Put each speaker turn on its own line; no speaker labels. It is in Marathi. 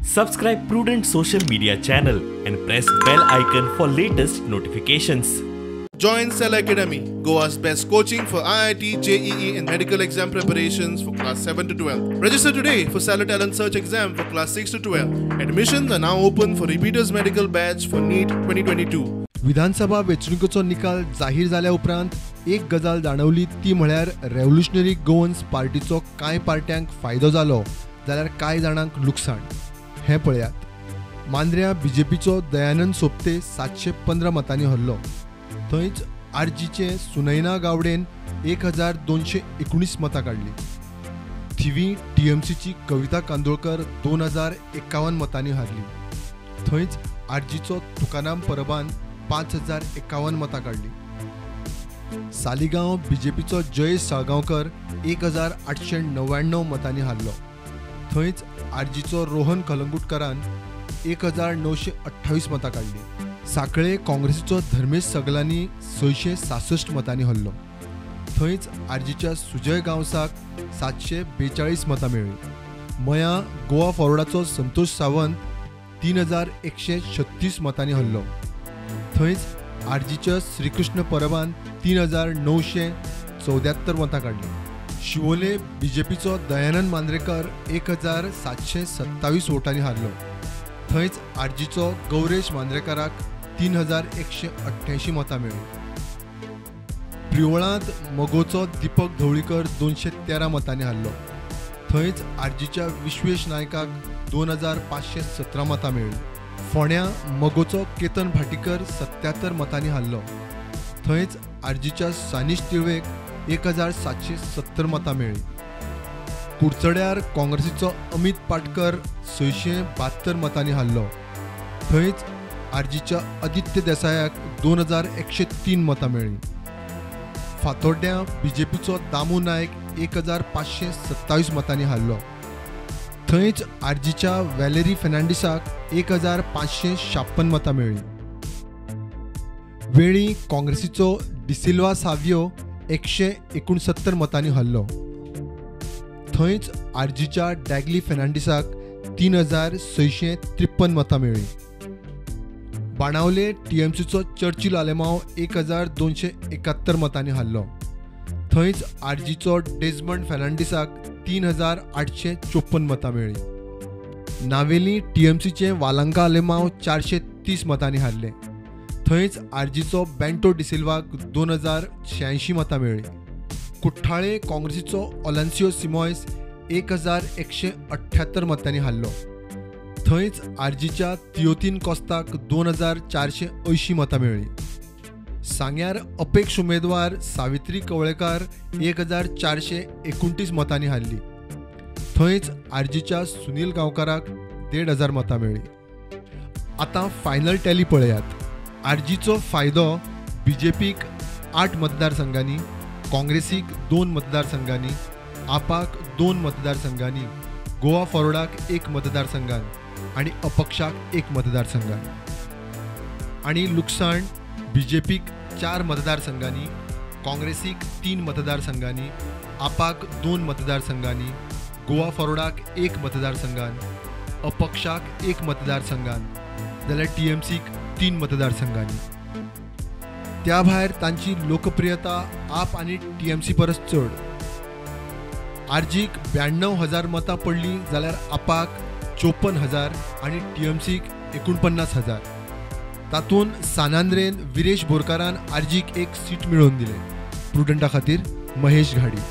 Subscribe Prudent social media channel and press bell icon for latest notifications.
Join Cell Academy, Goa's best coaching for IIT, JEE and medical exam preparations for class 7 to 12. Register today for Cell Talent Search exam for class 6 to 12. Admissions are now open for repeaters medical batch for NEET 2022.
विधानसभा वेंचणुकेचो निकाल जाहीर जाल्या उपरांत एक गजाल जाणवली ती म्हळ्यार रेव्होल्युशनरी गोवन्स पार्टीचो कांय पार्ट्यांक फायदो जालो जाल्यार कांय जाणांक लुकसाण हें पळयात। मांद्र्या बीजेपीचो दयानंद सोपते 715 मतांनी हरलो। थंयच आरजीचे सुनैना गावडेन 1219 मतां काडली। थिवी टीएमसीची कविता कांदोळकर 2051 मतांनी हारली। थंयच आरजीचो तुकाराम परबान 5051 मतां काडली। सालिगांव बीजेपीचो जयेश साळगांवकर 1899 मतांनी हारलो। थंयच आरजीचो रोहन कलंगुटकरान 1928 मतां काडली। साखळे काँग्रेसीचो धर्मेश सगलांनी 666 मतांनी हरलो। थंयच आरजीच्या सुजय गांवसाक 742 मतां मेळ्ळी। मया गोवा फॉरवर्डाचो संतोष सावंत 3136 मतांनी हरलो। थंयच आरजीच्या श्रीकृष्ण परबान 3974 मतां काडली। शिवोले बीजेपीचो दयानंद मांद्रेकर 1727 वोटांनी हारलो। थंयच आरजीचो गौरेश मांद्रेकराक 3188 मतां मेळ्ळी। प्रिवळांत मोगोचो दीपक धवळीकर 213 मतांनी हारलो। थंयच आरजीच्या विश्वेश नायकाक 2517 मतां मेळ्ळी। फोंड्या मोगोचो केतन भाटीकर 77 मतांनी हारलो। थंयच आरजीच्या सानिश तिळवेक 1770 मतां मेळ्ळी। कुडचड्यार काँग्रेसीचो अमित पाटकर 672 मतांनी हारलो। थंयच आरजीच्या आदित्य देसायाक 2103 मतां मेळ्ळी। फातोड्ड्या बीजेपीचो दामू नायक 1527 मतांनी हारलो। थंयच आरजीच्या वॅलेरी फेर्नांडीसाक 1556 मतां मेळ्ळी। वेळी काँग्रेसीचो डिसिल्वा सावियो 169 मतांनी हरलो। थंयच आरजीच्या डॅगली फेर्नांडीसाक 3653 मतां मेळ्ळी। बाणावले टीएमसीचो चर्चिल आलेमांव 1271 मतांनी हारलो। थंयच आरजीचो डेजमंड फेर्नांडीसाक 3854 मतां मेळ्ळी। नावेली टीएमसीचे वालांका आलेमांव 430 मतांनी हारले। थंयच आरजीचो बेंटो डिसिल्वाक 2086 मतां मेळ्ळी। कुठ्ठाळे काँग्रेसीचो ओलांसियो सिमोयस 1178 मतांनी हारलो। थंयच आरजीच्या तियोतीन कॉस्ताक 2480 मतां मेळ्ळी। सांग्यार अपेक्ष उमेदवार सावित्री कवळेकार 1429 मतांनी हारली। थंयच आरजीच्या सुनील गांवकाराक 1500 मतां मेळ्ळी। आतां फायनल टॅली पळयात। आरजीचो फायदो बीजेपीक 8 मतदारसंघांनी, काँग्रेसीक 2 मतदारसंघांनी, आपाक 2 मतदारसंघांनी, गोवा फॉरवर्डाक 1 मतदारसंघान आणि अपक्षाक 1 मतदारसंघान। आणि लुकसाण बीजेपीक 4 मतदारसंघांनी, काँग्रेसीक 3 मतदारसंघांनी, आपाक 2 मतदारसंघांनी, गोवा फॉरवर्डाक 1 मतदारसंघान, अपक्षाक 1 मतदारसंघान जाल्यार टीएमसीक 3 मतदारसंघांनी। त्या भायर तांची लोकप्रियता आप आनी टीएमसी परस चड। आरजीक 92,000 मतां पडली जाल्यार आपाक 54,000 आनी टीएमसीक 49,000। तातूंत सानांद्रेन विरेश बोरकारान आरजीक एक सीट मेळोवन दिले। प्रुडंटा खातीर महेश घाडी।